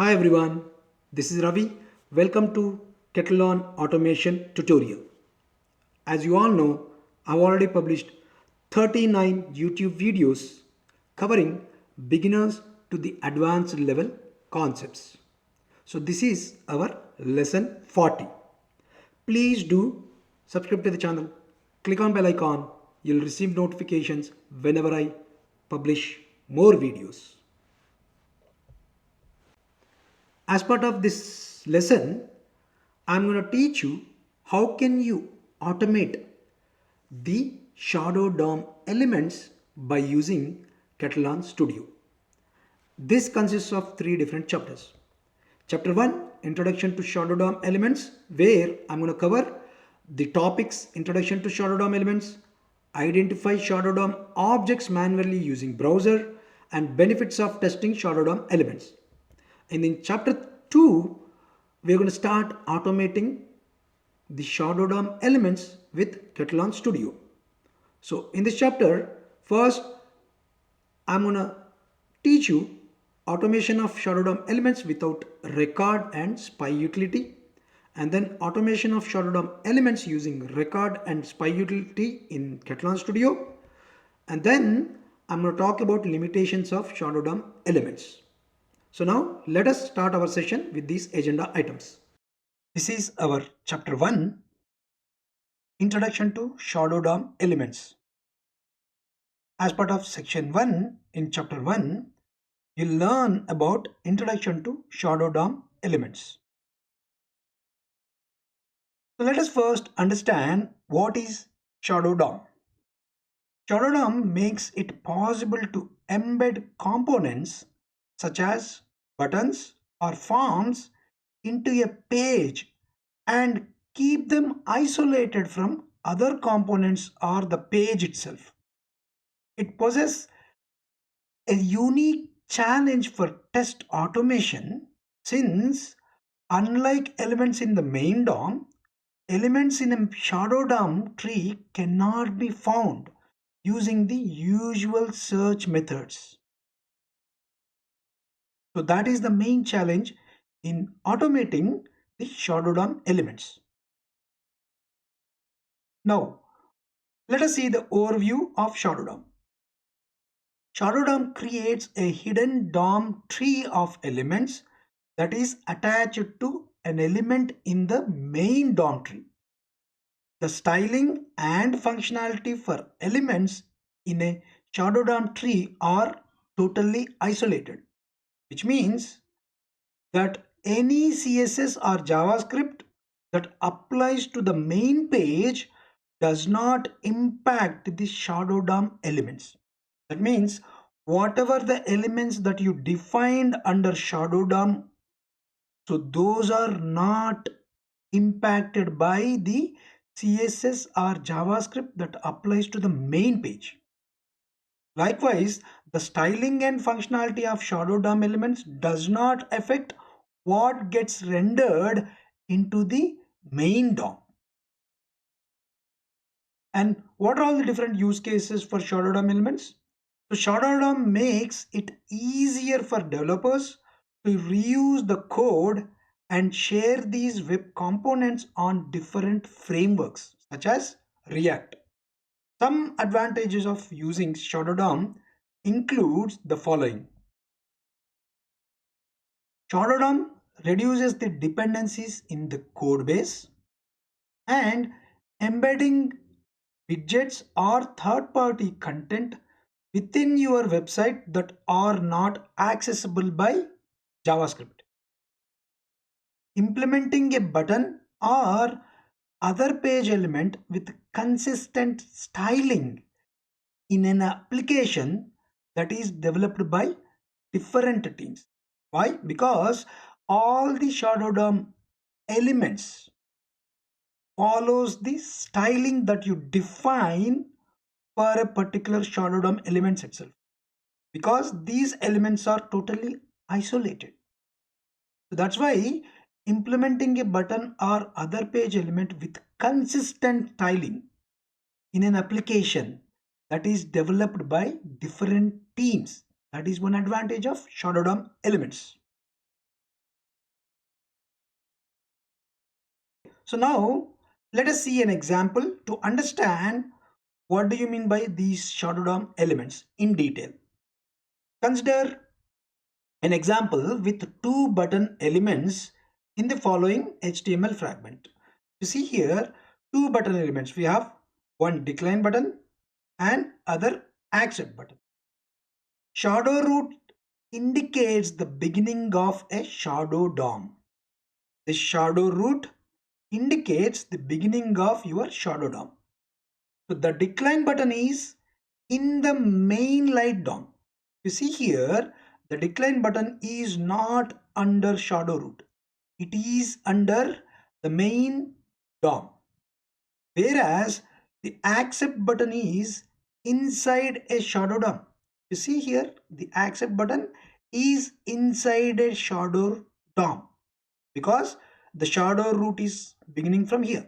Hi everyone, this is Ravi. Welcome to Katalon Automation tutorial. As you all know, I've already published 39 YouTube videos covering beginners to the advanced level concepts. So this is our lesson 40. Please do subscribe to the channel, click on bell icon. You'll receive notifications whenever I publish more videos. As part of this lesson, I'm going to teach you how can you automate the Shadow DOM elements by using Katalon Studio. This consists of three different chapters. Chapter 1, Introduction to Shadow DOM Elements, where I'm going to cover the topics Introduction to Shadow DOM Elements, identify Shadow DOM objects manually using browser, and benefits of testing Shadow DOM elements. And in chapter 2, we're going to start automating the Shadow DOM elements with Katalon Studio. So in this chapter, first I'm going to teach you automation of Shadow DOM elements without record and spy utility, and then automation of Shadow DOM elements using record and spy utility in Katalon Studio, and then I'm going to talk about limitations of Shadow DOM elements. So now let us start our session with these agenda items. This is our chapter 1, Introduction to Shadow DOM Elements. As part of section 1 in chapter 1, you'll learn about Introduction to Shadow DOM Elements. So let us first understand what is Shadow DOM. Shadow DOM makes it possible to embed components such as buttons or forms into a page and keep them isolated from other components or the page itself. It possesses a unique challenge for test automation since, unlike elements in the main DOM, elements in a shadow DOM tree cannot be found using the usual search methods. So that is the main challenge in automating the shadow DOM elements. Now, let us see the overview of Shadow DOM. Shadow DOM creates a hidden DOM tree of elements that is attached to an element in the main DOM tree. The styling and functionality for elements in a Shadow DOM tree are totally isolated, which means that any CSS or JavaScript that applies to the main page does not impact the Shadow DOM elements. That means whatever the elements that you defined under Shadow DOM, so those are not impacted by the CSS or JavaScript that applies to the main page. Likewise, the styling and functionality of Shadow DOM elements does not affect what gets rendered into the main DOM. And what are all the different use cases for Shadow DOM elements? So Shadow DOM makes it easier for developers to reuse the code and share these web components on different frameworks such as React. Some advantages of using Shadow DOM includes the following. Shadow DOM reduces the dependencies in the code base, and embedding widgets or third-party content within your website that are not accessible by JavaScript. Implementing a button or other page element with consistent styling in an application that is developed by different teams. Why? Because all the Shadow DOM elements follows the styling that you define for a particular Shadow DOM elements itself, because these elements are totally isolated. So that's why implementing a button or other page element with consistent styling in an application that is developed by different teams, that is one advantage of Shadow DOM elements. So now let us see an example to understand what do you mean by these shadow DOM elements in detail. Consider an example with two button elements in the following HTML fragment. You see here two button elements. We have one decline button and other accept button. Shadow root indicates the beginning of a shadow DOM. The shadow root indicates the beginning of your shadow DOM. So the decline button is in the main light DOM. You see here, the decline button is not under shadow root. It is under the main DOM. Whereas the accept button is inside a shadow DOM. You see here, the accept button is inside a shadow DOM because the shadow root is beginning from here.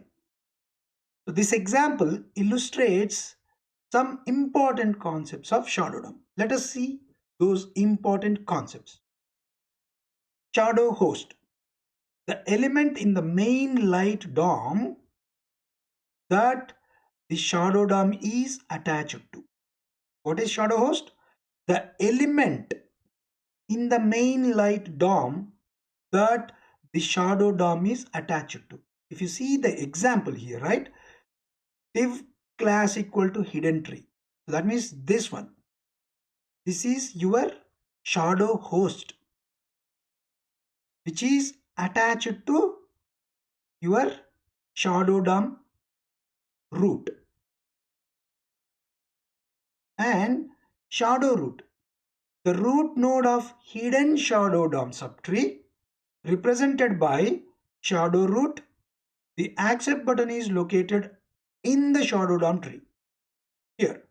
So this example illustrates some important concepts of shadow DOM. Let us see those important concepts. Shadow host, the element in the main light DOM that the shadow DOM is attached to. What is shadow host? The element in the main light DOM that the shadow DOM is attached to. If you see the example here, right? Div class equal to hidden tree. So that means this one. This is your shadow host, which is attached to your shadow DOM root. And shadow root, the root node of hidden shadow DOM subtree, represented by shadow root. The accept button is located in the shadow DOM tree. Here,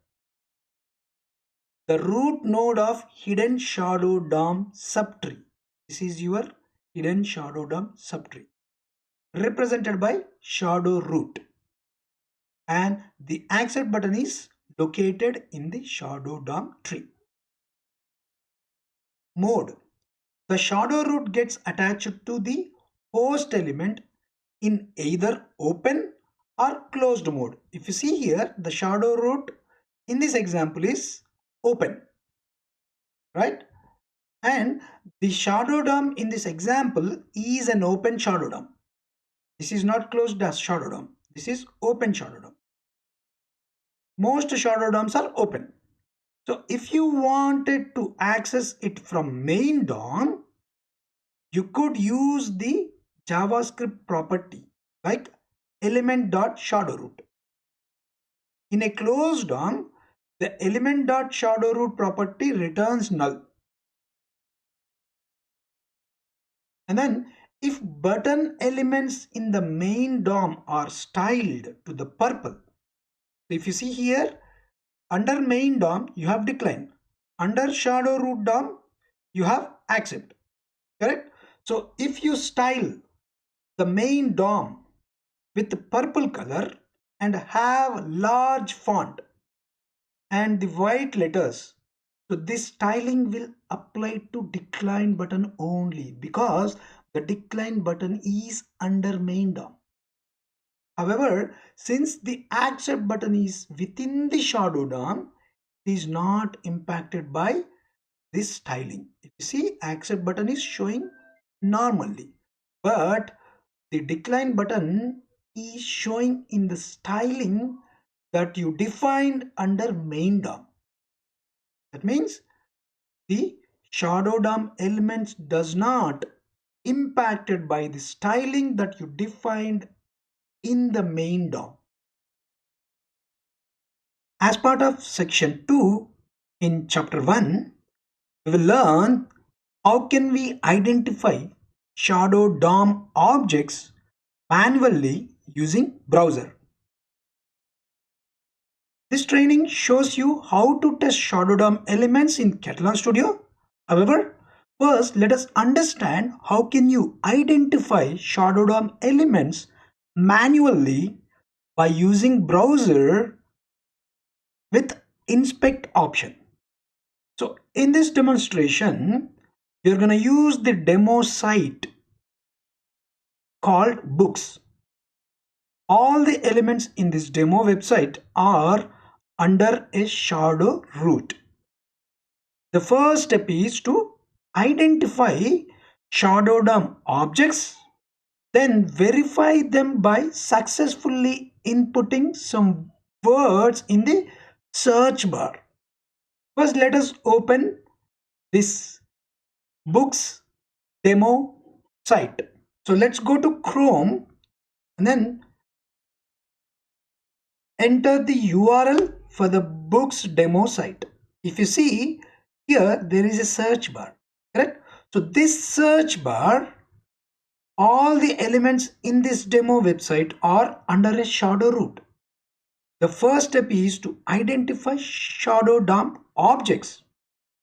the root node of hidden shadow DOM subtree. This is your hidden shadow DOM subtree, represented by shadow root. And the accept button is located in the shadow DOM tree. Mode. The shadow root gets attached to the host element in either open or closed mode. If you see here, the shadow root in this example is open, right? And the shadow DOM in this example is an open shadow DOM. This is not closed as shadow DOM. This is open shadow DOM. Most shadow DOMs are open. So if you wanted to access it from main DOM, you could use the JavaScript property like element.shadowRoot. In a closed DOM, the element.shadowRoot property returns null. And then if button elements in the main DOM are styled to the purple, if you see here, under main DOM you have decline, under shadow root DOM you have accept, correct? So if you style the main DOM with purple color and have large font and the white letters, so this styling will apply to decline button only because the decline button is under main DOM. However, since the accept button is within the shadow DOM, it is not impacted by this styling. If you see, accept button is showing normally, but the decline button is showing in the styling that you defined under main DOM. That means the shadow DOM elements does not impacted by the styling that you defined in the main DOM. As part of section 2 in chapter 1, we will learn how can we identify shadow DOM objects manually using browser. This training shows you how to test shadow DOM elements in Katalon Studio. However, first let us understand how can you identify shadow DOM elements manually by using browser with inspect option. So in this demonstration, we are going to use the demo site called books. all the elements in this demo website are under a shadow root. The first step is to identify shadow DOM objects, then verify them by successfully inputting some words in the search bar. First, let us open this books demo site. So let's go to Chrome and then enter the URL for the books demo site. If you see here, there is a search bar, correct? So this search bar, all the elements in this demo website are under a shadow root. The first step is to identify shadow DOM objects,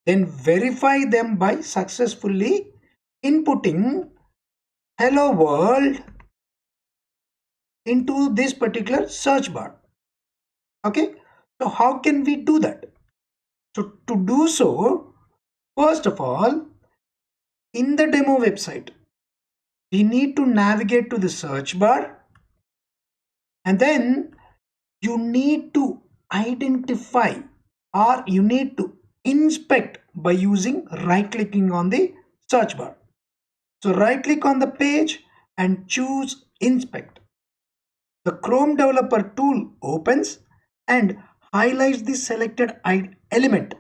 then verify them by successfully inputting hello world into this particular search bar. Okay, so how can we do that? So to do so, first of all, in the demo website, we need to navigate to the search bar, and then you need to identify or you need to inspect by using right clicking on the search bar. So right click on the page and choose inspect. The Chrome developer tool opens and highlights the selected element.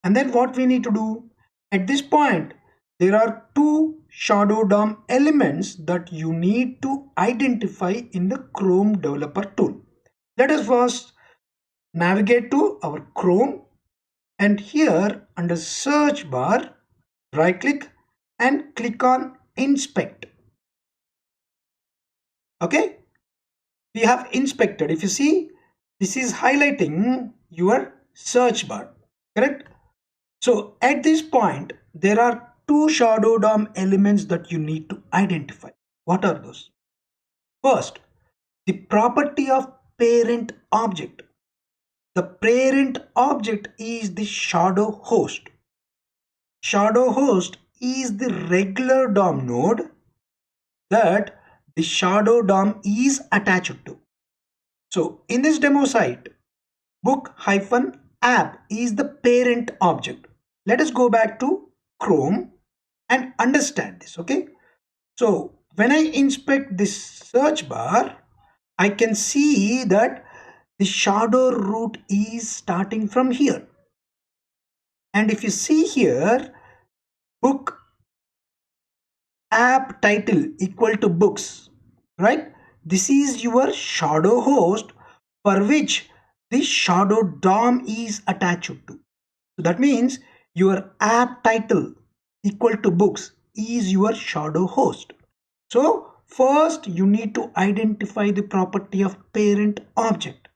And then what we need to do at this point, there are two shadow DOM elements that you need to identify in the Chrome developer tool. Let us first navigate to our Chrome, and here under search bar, right click and click on inspect. Okay, we have inspected. If you see, this is highlighting your search bar, correct? So at this point, there are two shadow DOM elements that you need to identify. What are those? First, the property of parent object. The parent object is the shadow host. Shadow host is the regular DOM node that the shadow DOM is attached to. So in this demo site, book-app is the parent object. Let us go back to Chrome and understand this. Okay, so when I inspect this search bar, I can see that the shadow root is starting from here. And if you see here, book app title equal to books, right? This is your shadow host for which the shadow DOM is attached to. So that means your app title equal to books is your shadow host. So first you need to identify the property of parent object.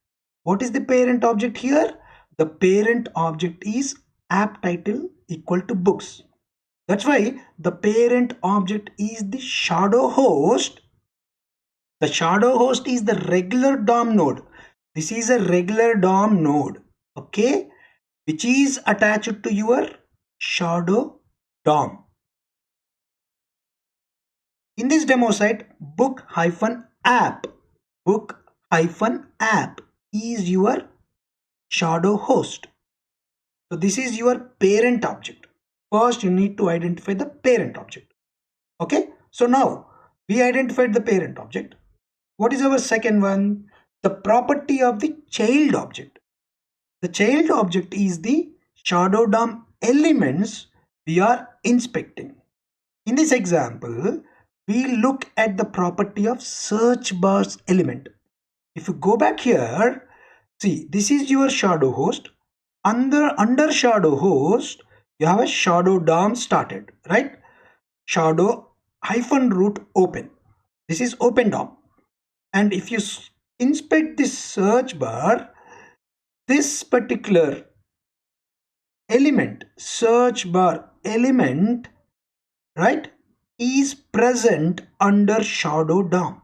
What is the parent object here? The parent object is app title equal to books. That's why the parent object is the shadow host. The shadow host is the regular DOM node. This is a regular DOM node, okay, which is attached to your shadow DOM. In this demo site, book-app is your shadow host. So this is your parent object. First, you need to identify the parent object. Okay, so now we identified the parent object. What is our second one? The property of the child object. The child object is the shadow DOM elements we are inspecting. In this example, we look at the property of search bars element. If you go back here, see, this is your shadow host. Under shadow host, you have a shadow DOM started, right? Shadow -root open. This is open DOM. And if you inspect this search bar, this particular element, search bar element, right, is present under shadow DOM.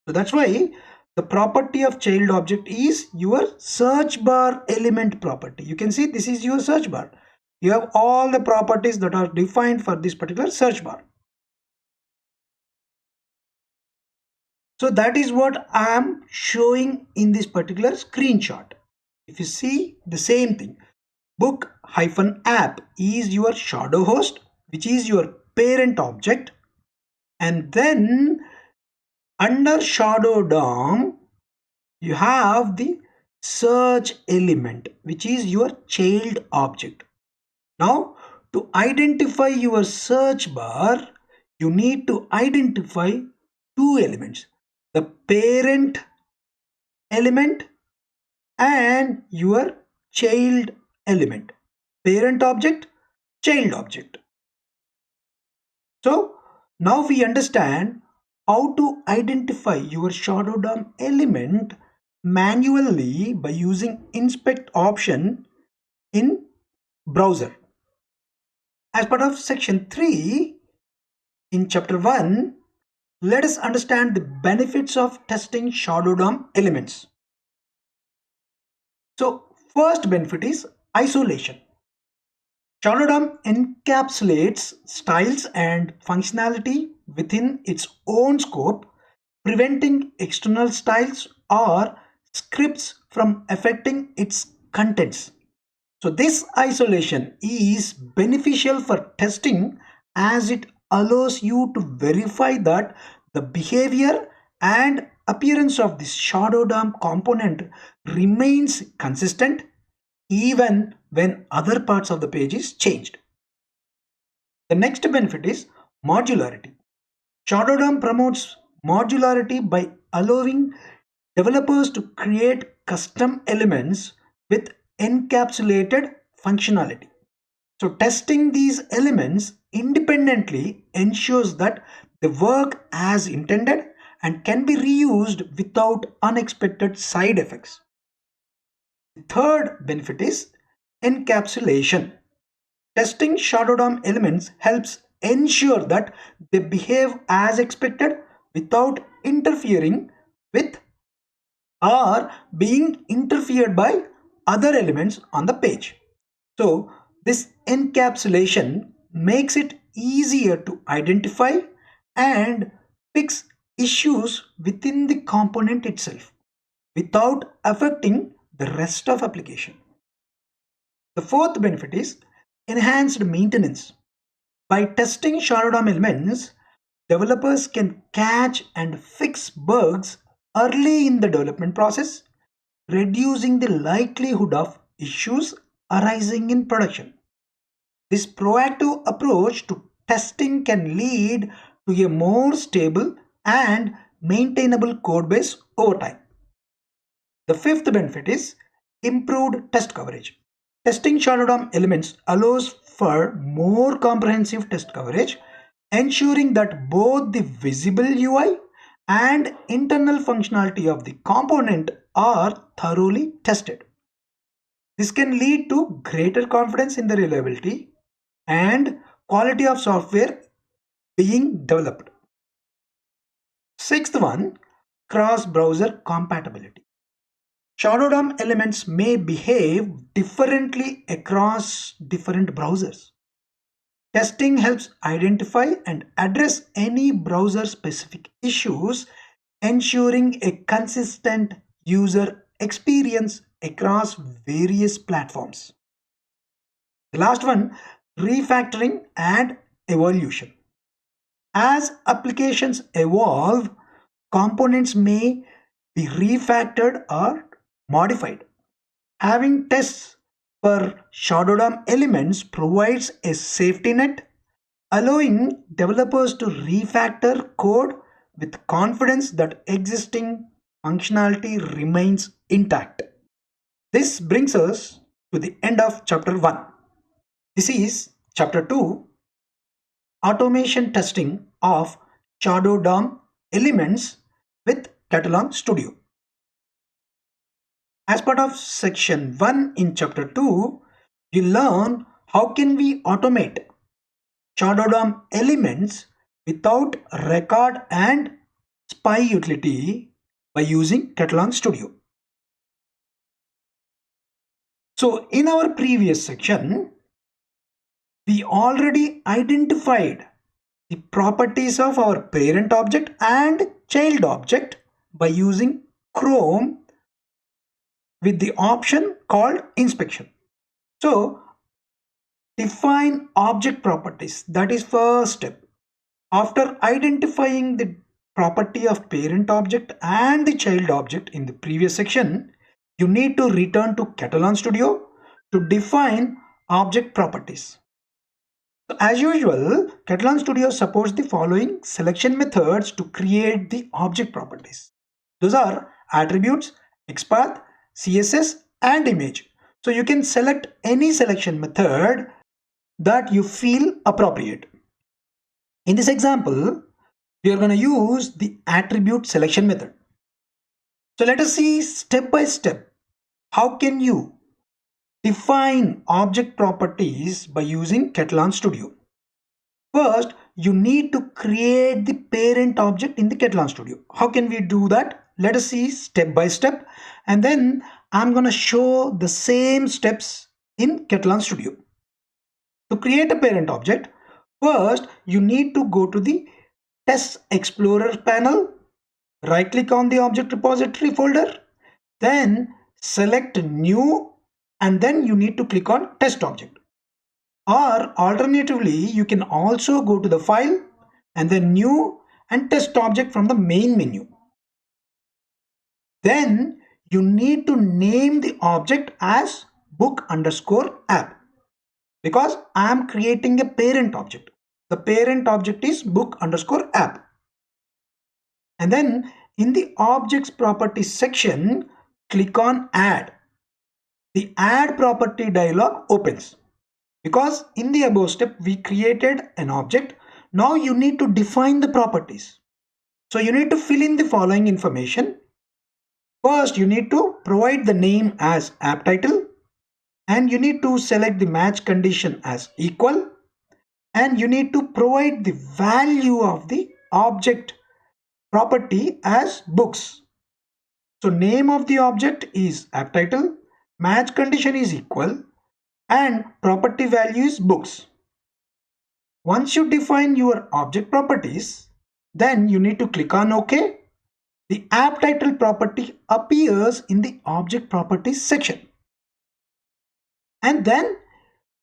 So that's why the property of child object is your search bar element property. You can see this is your search bar. You have all the properties that are defined for this particular search bar. So that is what I am showing in this particular screenshot. If you see the same thing, book-app is your shadow host, which is your parent object, and then under shadow DOM you have the search element, which is your child object. Now to identify your search bar, you need to identify two elements, the parent element and your child element, parent object, child object. So now we understand how to identify your shadow DOM element manually by using inspect option in browser. As part of section 3 in chapter 1, let us understand the benefits of testing shadow DOM elements. So first benefit is isolation. Shadow DOM encapsulates styles and functionality within its own scope, preventing external styles or scripts from affecting its contents. So this isolation is beneficial for testing as it allows you to verify that the behavior and appearance of this shadow DOM component remains consistent even when other parts of the page is changed. The next benefit is modularity. Shadow DOM promotes modularity by allowing developers to create custom elements with encapsulated functionality. So testing these elements independently ensures that they work as intended and can be reused without unexpected side effects. The third benefit is encapsulation. Testing shadow DOM elements helps ensure that they behave as expected without interfering with or being interfered by other elements on the page. So this encapsulation makes it easier to identify and fix issues within the component itself without affecting the rest of application. The fourth benefit is enhanced maintenance. By testing shadow DOM elements, developers can catch and fix bugs early in the development process, reducing the likelihood of issues arising in production. This proactive approach to testing can lead to a more stable and maintainable code base over time. The fifth benefit is improved test coverage. Testing shadow DOM elements allows for more comprehensive test coverage, ensuring that both the visible UI and internal functionality of the component are thoroughly tested. This can lead to greater confidence in the reliability and quality of software being developed. Sixth one, cross-browser compatibility. Shadow DOM elements may behave differently across different browsers. Testing helps identify and address any browser-specific issues, ensuring a consistent user experience across various platforms. The last one, refactoring and evolution. As applications evolve, components may be refactored or modified. Having tests for shadow DOM elements provides a safety net, allowing developers to refactor code with confidence that existing functionality remains intact. This brings us to the end of chapter 1. This is chapter 2, automation testing of shadow DOM elements with Katalon Studio. As part of section 1 in chapter 2, you learn how can we automate shadow DOM elements without record and spy utility by using Katalon Studio. So in our previous section, we already identified the properties of our parent object and child object by using Chrome with the option called inspection. So define object properties. That is first step. After identifying the property of parent object and the child object in the previous section, you need to return to Katalon Studio to define object properties. So as usual, Katalon Studio supports the following selection methods to create the object properties. Those are attributes, XPath, CSS, and image. So you can select any selection method that you feel appropriate. In this example, we are going to use the attribute selection method. So let us see step by step how can you define object properties by using Katalon Studio. First, you need to create the parent object in the Katalon Studio. How can we do that? Let us see step by step, and then I'm going to show the same steps in Katalon Studio. To create a parent object, first you need to go to the Test Explorer panel, right click on the object repository folder, then select new, and then you need to click on test object. Or alternatively, you can also go to the file and then new and test object from the main menu. Then you need to name the object as book underscore app, because I am creating a parent object. The parent object is book underscore app. And then in the objects properties section, click on add. The add property dialog opens. Because in the above step, we created an object. Now you need to define the properties. So you need to fill in the following information. First, you need to provide the name as app title, and you need to select the match condition as equal, and you need to provide the value of the object property as books. So name of the object is app title, match condition is equal, and property value is books. Once you define your object properties, then you need to click on OK. The app title property appears in the object properties section. And then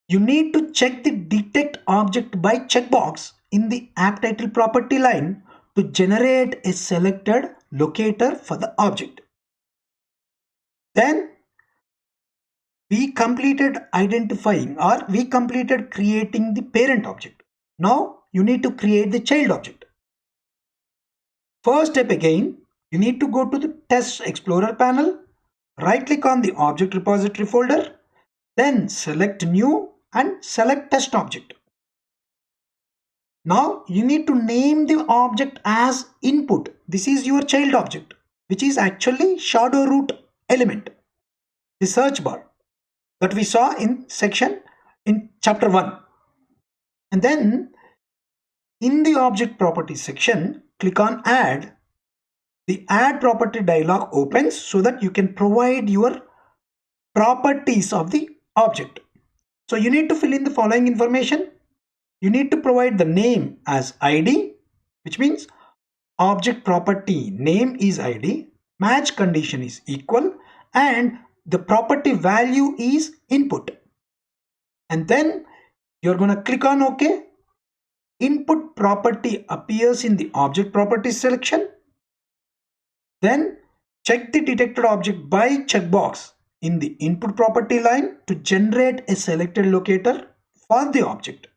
you need to check the detect object by checkbox in the app title property line to generate a selected locator for the object. Then we completed identifying, or we completed creating the parent object. Now you need to create the child object. First step again, you need to go to the Test Explorer panel, right click on the object repository folder, then select new and select test object. Now you need to name the object as input. This is your child object, which is actually shadow root element, the search bar that we saw in chapter 1. And then in the object properties section, click on add. The add property dialog opens so that you can provide your properties of the object. So you need to fill in the following information. You need to provide the name as ID, which means object property name is ID, match condition is equal, and the property value is input. And then you're going to click on OK. Input property appears in the object properties selection. Then check the detected object by checkbox in the input property line to generate a selected locator for the object.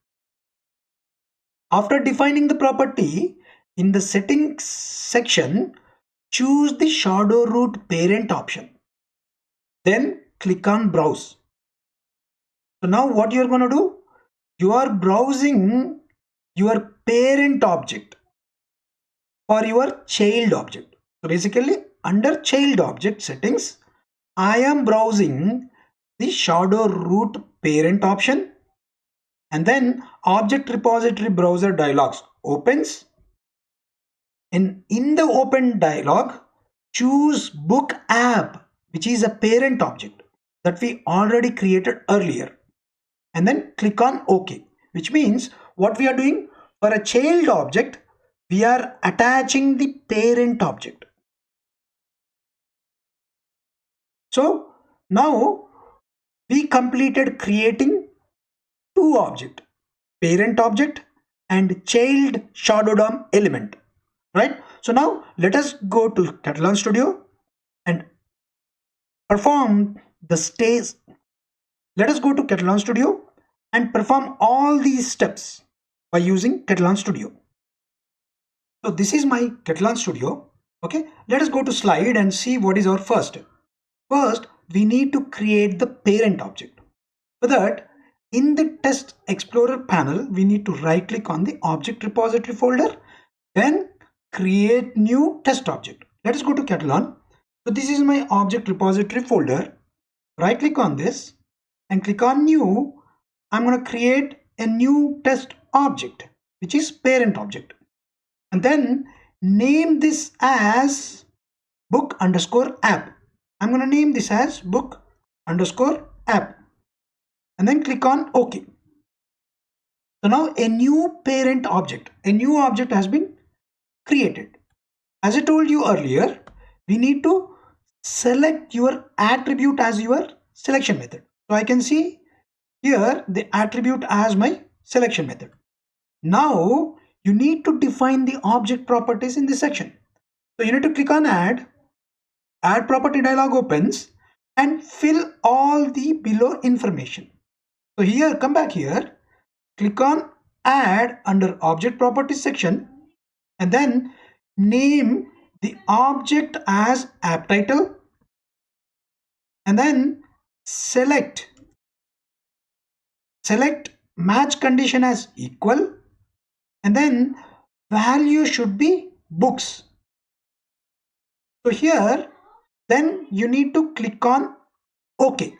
After defining the property, in the settings section, choose the shadow root parent option. Then click on browse. So now what you're going to do? You are browsing your parent object for your child object. So basically under child object settings, I am browsing the shadow root parent option, and then object repository browser dialogs opens. And in the open dialog, choose book app, which is a parent object that we already created earlier, and then click on OK, which means what we are doing, For a child object, we are attaching the parent object. So now we completed creating two objects, parent object and child shadow DOM element, right? So now let us go to Katalon Studio and perform the stage. Let us go to Katalon Studio and perform all these steps by using Katalon Studio. So this is my Katalon Studio. Okay, let us go to slide and see what is our first. First, we need to create the parent object. For that, in the test explorer panel, we need to right click on the object repository folder, then create new test object. Let us go to Katalon. So this is my object repository folder. Right click on this and click on new. I'm going to create a new test object, which is parent object. And then name this as book underscore app. I'm going to name this as book underscore app. And then click on OK. So now a new parent object, a new object has been created. As I told you earlier, we need to select your attribute as your selection method. So I can see here the attribute as my selection method. Now you need to define the object properties in this section. So you need to click on add property dialog opens and fill all the below information. So here, come back here, click on add under object properties section and then name the object as app title and then select match condition as equal and then value should be books. So here then you need to click on OK.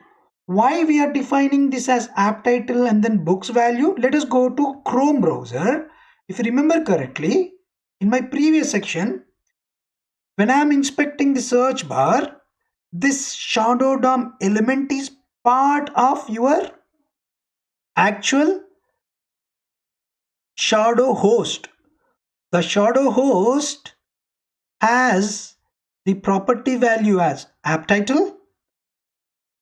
Why we are defining this as app title and then books value? Let us go to Chrome browser. If you remember correctly, in my previous section, when I am inspecting the search bar, this shadow DOM element is part of your actual shadow host. The shadow host has the property value as app title,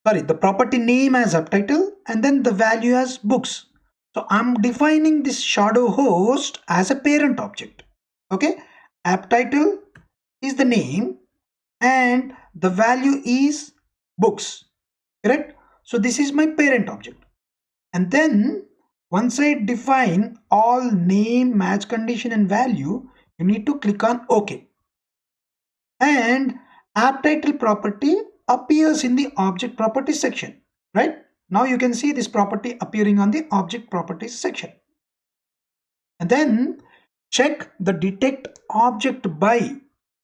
the property name as app title and then the value as books. So I'm defining this shadow host as a parent object. Okay, app title is the name and the value is books, correct? So this is my parent object. And then once I define all name, match condition and value, you need to click on OK. And app title property appears in the object properties section, right? Now you can see this property appearing on the object properties section. And then check the detect object by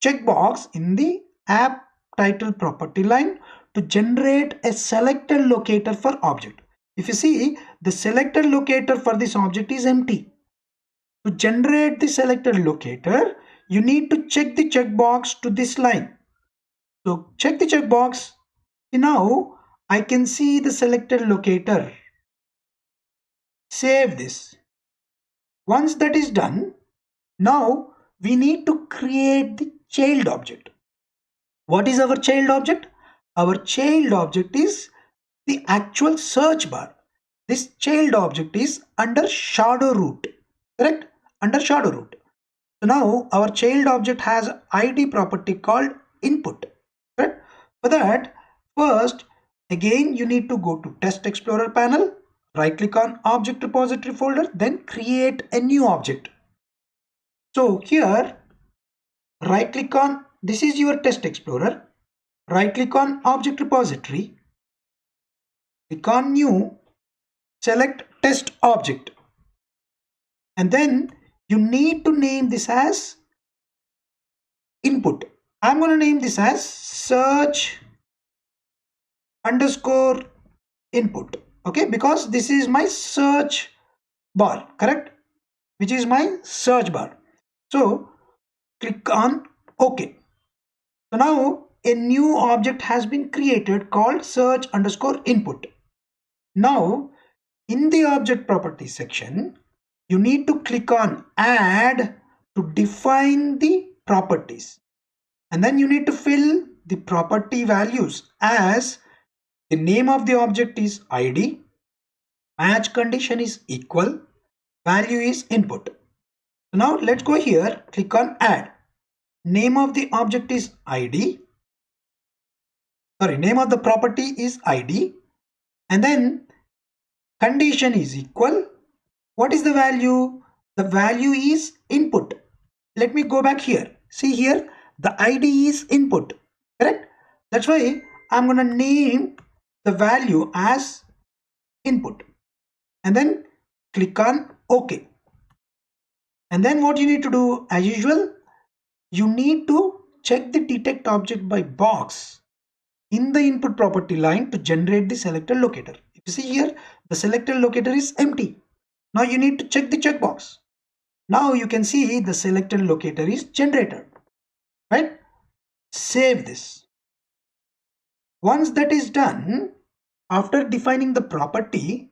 checkbox in the app title property line to generate a selected locator for object. If you see, the selected locator for this object is empty. To generate the selected locator, you need to check the checkbox to this line. So check the checkbox. Now I can see the selected locator. Save this. Once that is done, now we need to create the child object. What is our child object? Our child object is the actual search bar. This child object is under shadow root, correct? Under shadow root. So now our child object has ID property called input, correct? For that, first again you need to go to test explorer panel, right click on object repository folder, then create a new object. So here right click on, this is your test explorer, right click on object repository, click on new, select test object and then you need to name this as input. I'm going to name this as search underscore input, okay, because this is my search bar, correct, which is my search bar. So click on OK. So now a new object has been created called search underscore input. Now in the object properties section, you need to click on add to define the properties. And then you need to fill the property values as the name of the object is ID, match condition is equal, value is input. So now let's go here, click on add. Name of the object is ID. Name of the property is ID. And then condition is equal. What is the value? The value is input. Let me go back here. See here, the ID is input, correct? That's why I'm going to name the value as input and then click on OK. And then what you need to do as usual, you need to check the detect object by box in the input property line to generate the selected locator. If you see here, the selected locator is empty. Now you need to check the checkbox. Now you can see the selected locator is generated, right? Save this. Once that is done, after defining the property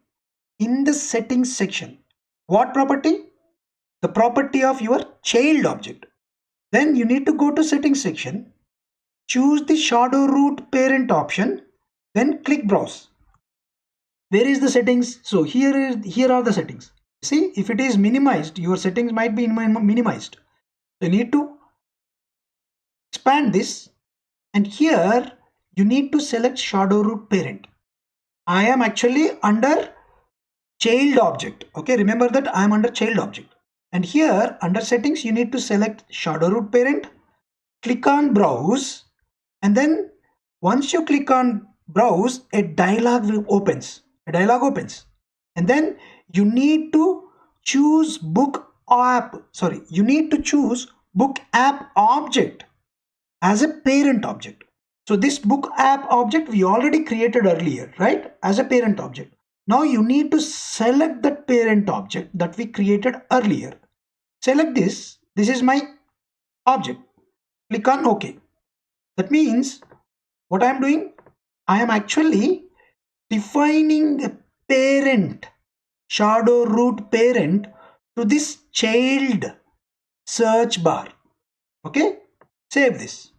in the settings section, what property? The property of your child object. Then you need to go to settings section, choose the shadow root parent option, then click browse. Where is the settings? So here are the settings. See, if it is minimized, your settings might be minimized. You need to expand this, and here you need to select shadow root parent. I am actually under child object. Okay, remember that I am under child object. And here under settings, you need to select shadow root parent, click on browse, and then once you click on browse, a dialog opens. And then you need to choose book app object as a parent object. So this book app object we already created earlier, right, as a parent object. Now you need to select that parent object that we created earlier. Select this. This is my object. Click on OK. That means what I am doing, I am actually defining a parent, shadow root parent to this child search bar. Okay, save this.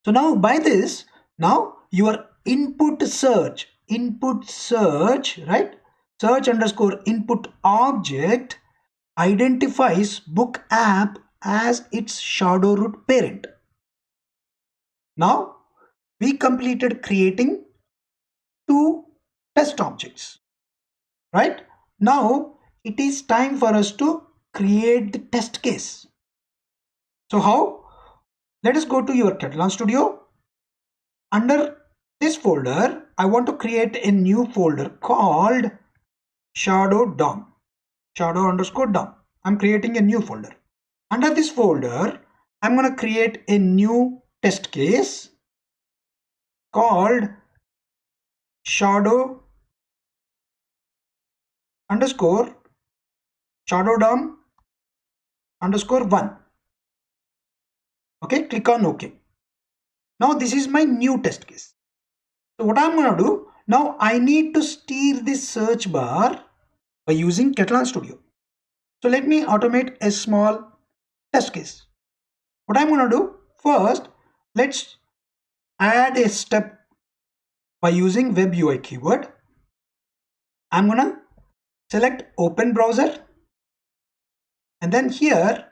So now by this, now your input search, right? Search underscore input object identifies book app as its shadow root parent. Now we completed creating two test objects, right? Now it is time for us to create the test case. So how? Let us go to your Katalon Studio. Under this folder, I want to create a new folder called shadow underscore DOM. I'm creating a new folder. Under this folder, I'm going to create a new test case called shadow DOM underscore 1. Okay, click on OK. Now this is my new test case. So what I'm going to do, now I need to steer this search bar by using Katalon Studio. So let me automate a small test case. What I'm going to do, first let's add a step by using web UI keyword. I'm going to select open browser, and then here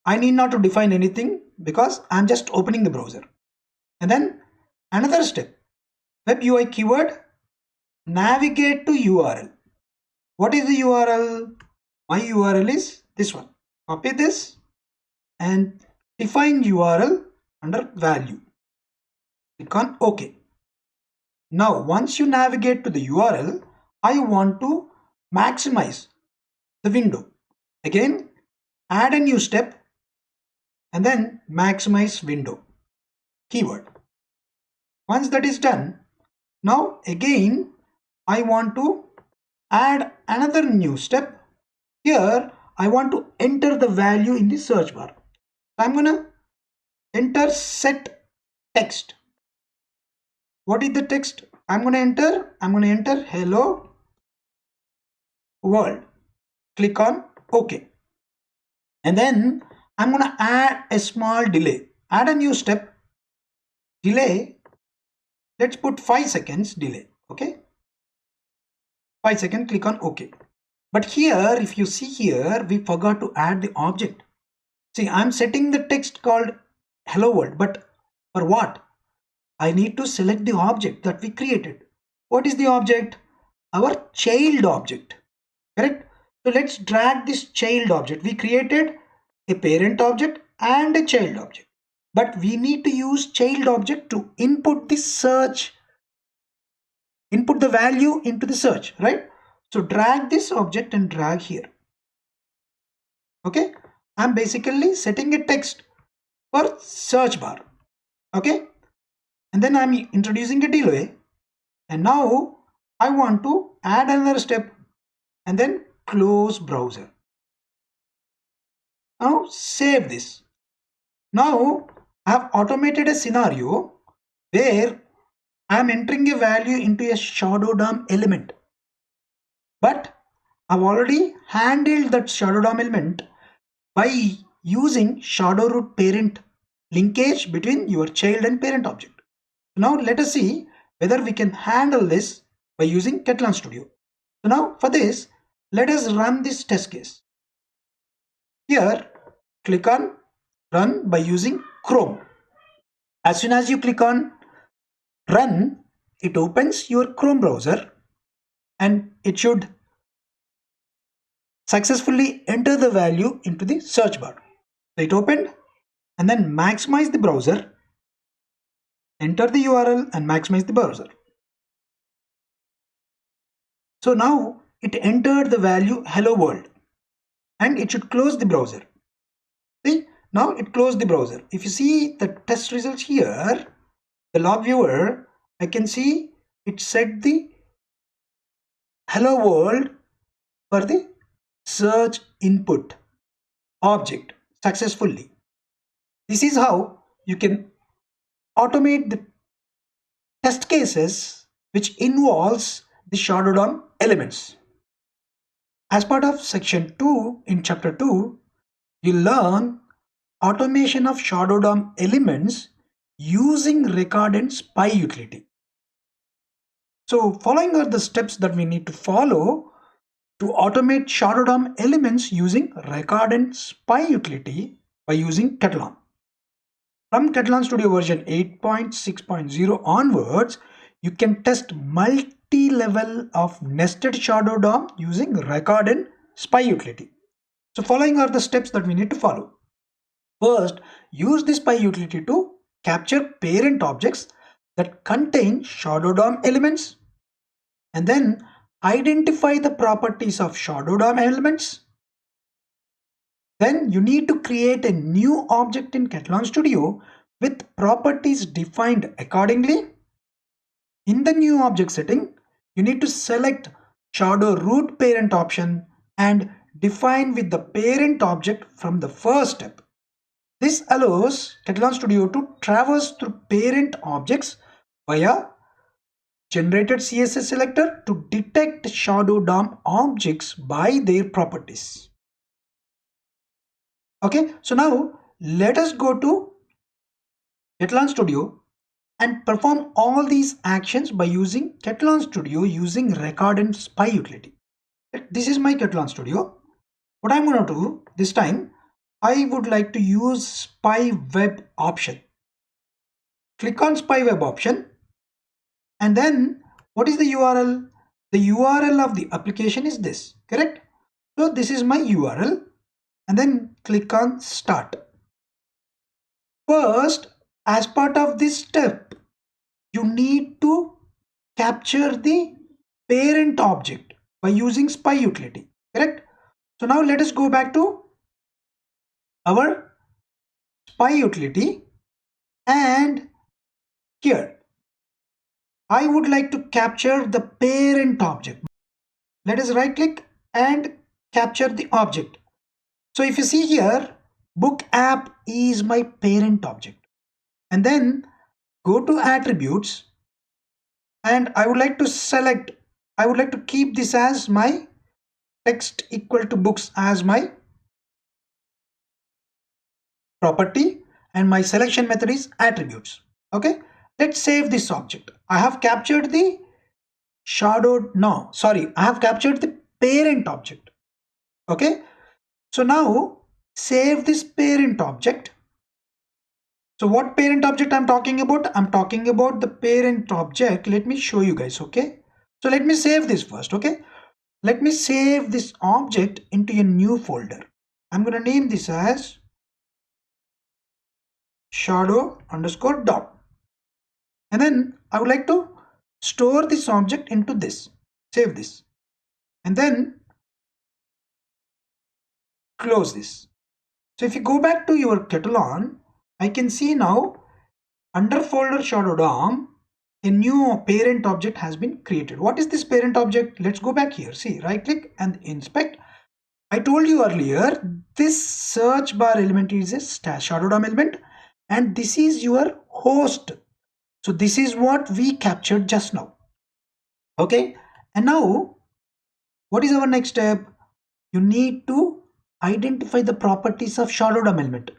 I need not to define anything because I'm just opening the browser. And then another step, web UI keyword, navigate to URL. What is the URL? My URL is this one. Copy this and define URL under value. Click on OK. Now once you navigate to the URL, I want to maximize the window. Again, add a new step and then maximize window keyword. Once that is done, now again I want to add another new step. Here I want to enter the value in the search bar. I'm gonna enter set text. What is the text I'm gonna enter? I'm gonna enter hello world. click on OK. And then I'm going to add a small delay. Add a new step. Delay. Let's put 5 seconds delay. Okay. 5 seconds. Click on OK. But here, if you see here, we forgot to add the object. See, I'm setting the text called hello world. But for what? I need to select the object that we created. What is the object? Our child object. Correct? So let's drag this child object. We created a parent object and a child object. But we need to use child object to input the search, input the value into the search, right? So drag this object and drag here. Okay? I'm basically setting a text for search bar. Okay? And then I'm introducing a delay. And now I want to add another step and then close browser. Now save this. Now I have automated a scenario where I am entering a value into a shadow DOM element. But I've already handled that shadow DOM element by using shadow root parent linkage between your child and parent object. Now let us see whether we can handle this by using Katalon Studio. So now for this, let us run this test case. Here, click on run by using Chrome. As soon as you click on run, it opens your Chrome browser and it should successfully enter the value into the search bar. So it opened and then maximize the browser, enter the URL and maximize the browser. So now it entered the value hello world and it should close the browser. See, now it closed the browser. If you see the test results here, the log viewer, I can see it set the hello world for the search input object successfully. This is how you can automate the test cases which involves the shadow DOM elements. As part of section 2 in chapter 2, you learn automation of shadow DOM elements using record and spy utility. So following are the steps that we need to follow to automate shadow DOM elements using record and spy utility by using Katalon. From Katalon Studio version 8.6.0 onwards, you can test multi-level of nested shadow DOM using record and spy utility. So following are the steps that we need to follow. First, use the spy utility to capture parent objects that contain shadow DOM elements, and then identify the properties of shadow DOM elements. Then you need to create a new object in Katalon Studio with properties defined accordingly. In the new object setting, you need to select shadow root parent option and define with the parent object from the first step. This allows Katalon Studio to traverse through parent objects via generated CSS selector to detect shadow DOM objects by their properties. Okay, so now let us go to Katalon Studio and perform all these actions by using Katalon Studio using record and spy utility. This is my Katalon Studio. What I'm going to do this time, I would like to use spy web option. Click on spy web option and then what is the URL? The URL of the application is this, correct? So this is my URL and then click on start. First, as part of this step, you need to capture the parent object by using spy utility, correct? So now let us go back to our spy utility and here I would like to capture the parent object. Let us right click and capture the object. So if you see here, book app is my parent object. And then go to attributes and I would like to select, I would like to keep this as my text equal to books as my property, and my selection method is attributes. Okay, let's save this object. I have captured the shadowed, no, sorry, I have captured the parent object. Okay, so now save this parent object. So what parent object I'm talking about? I'm talking about the parent object. Let me show you guys. Okay, so let me save this first. Okay, let me save this object into a new folder. I'm going to name this as shadow underscore dot. And then I would like to store this object into this. Save this. And then close this. So if you go back to your Katalon, I can see now under folder shadow DOM, a new parent object has been created. What is this parent object? Let's go back here. See, right click and inspect. I told you earlier, this search bar element is a shadow DOM element, and this is your host. So this is what we captured just now. Okay, and now what is our next step? You need to identify the properties of shadow DOM element.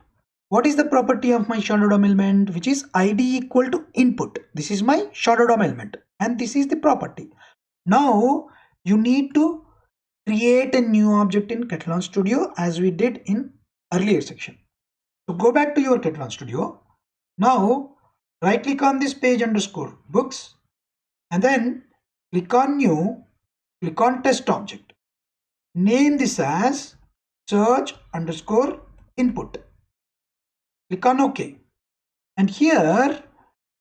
What is the property of my shadow DOM element? Which is id equal to input. This is my shadow DOM element, and this is the property. Now you need to create a new object in Katalon Studio as we did in earlier section. So go back to your Katalon Studio. Now right click on this page underscore books, and then click on new, click on test object. Name this as search underscore input. Click on OK. And here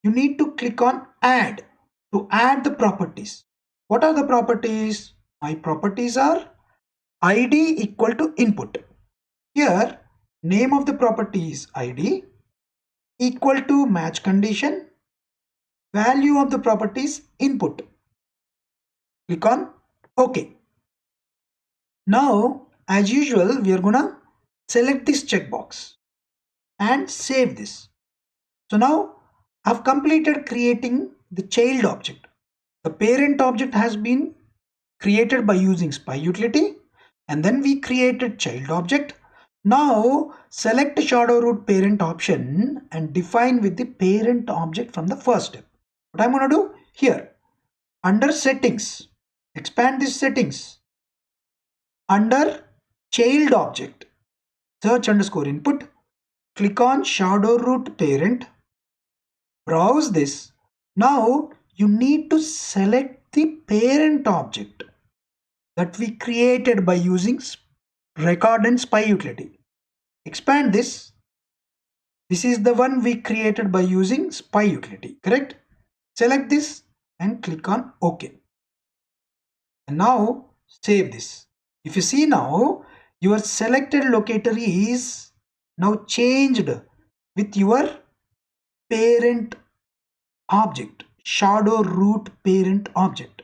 you need to click on add to add the properties. What are the properties? My properties are id equal to input. Here name of the property is id, equal to match condition, value of the property is input. Click on OK. Now as usual we are gonna select this checkbox and save this. So now I've completed creating the child object. The parent object has been created by using spy utility, and then we created child object. Now select shadow root parent option and define with the parent object from the first step. What I'm going to do here, under settings, expand this settings, under child object, search underscore input, click on shadow root parent, browse this. Now you need to select the parent object that we created by using record and spy utility. Expand this. This is the one we created by using spy utility, correct? Select this and click on OK. And now save this. If you see now, your selected locator is now changed with your parent object, shadow root parent object,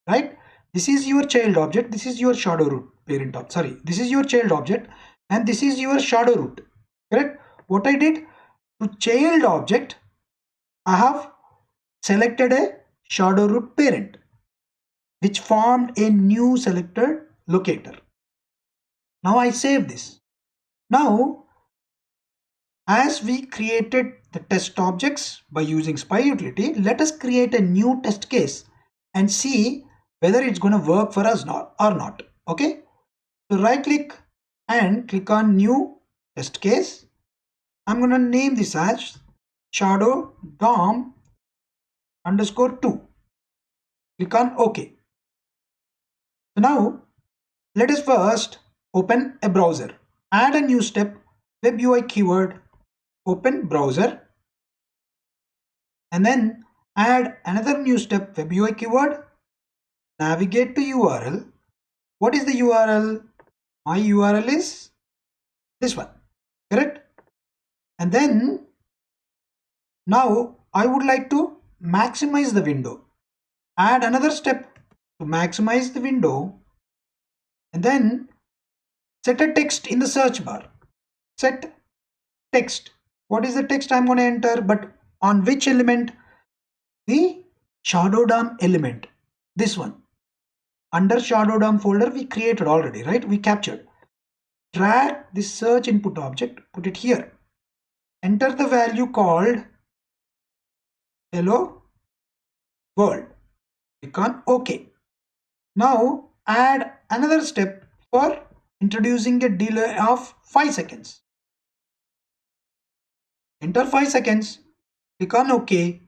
right? This is your child object, this is your shadow root parent object, sorry, this is your child object and this is your shadow root, correct? What I did, to child object I have selected a shadow root parent which formed a new selected locator. Now I save this. Now as we created the test objects by using spy utility, let us create a new test case and see whether it's going to work for us or not. Okay, so right click and click on new test case. I'm going to name this as shadow DOM underscore 2. Click on OK. So now let us first open a browser. Add a new step, web UI keyword, open browser, and then add another new step, web UI keyword, navigate to URL. What is the URL? My URL is this one, correct? And then now I would like to maximize the window. Add another step to maximize the window, and then set a text in the search bar. Set text. What is the text I'm going to enter? But on which element? The shadow DOM element. This one. under shadow DOM folder we created already, right? We captured. Drag this search input object, put it here. Enter the value called hello world. Click on OK. Now add another step for introducing a delay of 5 seconds. Enter 5 seconds. Click on OK.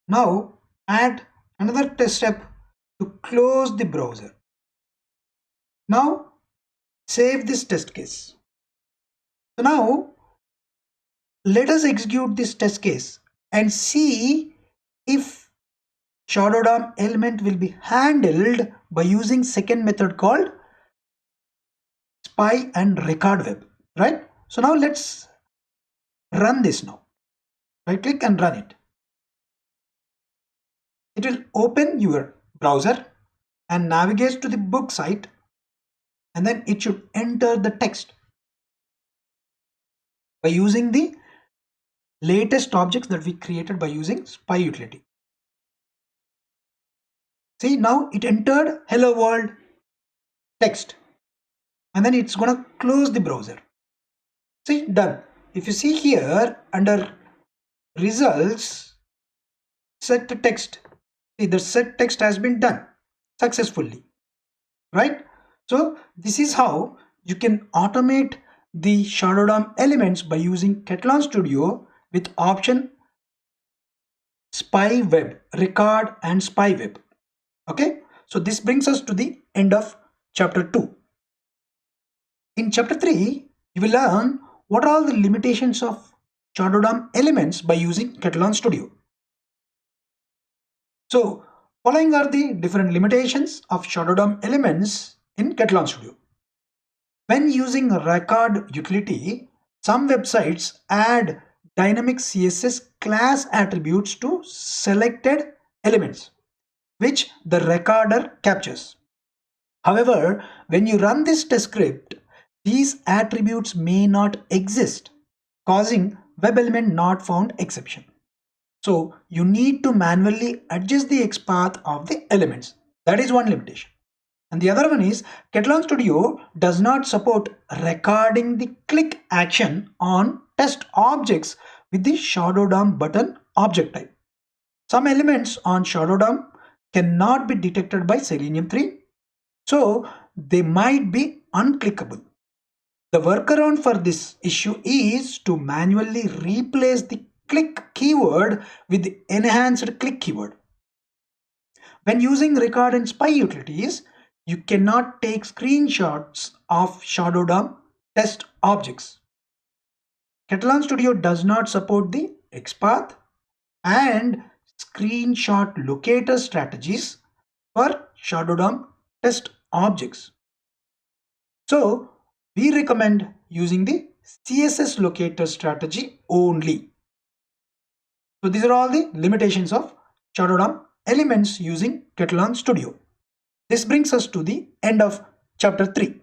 Now add another test step to close the browser. Now save this test case. So now let us execute this test case and see if shadow DOM element will be handled by using second method called spy and record web, right? So now let's run this now. Right click and run it. It will open your browser and navigate to the book site, and then it should enter the text by using the latest objects that we created by using spy utility. See, now it entered hello world text, and then it's gonna close the browser. See, done. If you see here under results, set text, see the set text has been done successfully, right? So this is how you can automate the shadow DOM elements by using Katalon Studio with option spy web, record and spy web. Okay, so this brings us to the end of chapter 2. In chapter 3, you will learn what are all the limitations of shadow DOM elements by using Katalon Studio. So following are the different limitations of shadow DOM elements in Katalon Studio. When using record utility, some websites add dynamic CSS class attributes to selected elements, which the recorder captures. However, when you run this test script, these attributes may not exist, causing web element not found exception. So you need to manually adjust the XPath of the elements. That is one limitation. And the other one is Katalon Studio does not support recording the click action on test objects with the shadow DOM button object type. Some elements on shadow DOM cannot be detected by Selenium 3, so they might be unclickable. The workaround for this issue is to manually replace the click keyword with the enhanced click keyword. When using record and spy utilities, you cannot take screenshots of shadow DOM test objects. Katalon Studio does not support the XPath and screenshot locator strategies for shadow DOM test objects. So we recommend using the CSS locator strategy only. So these are all the limitations of shadow DOM elements using Katalon Studio. This brings us to the end of chapter 3.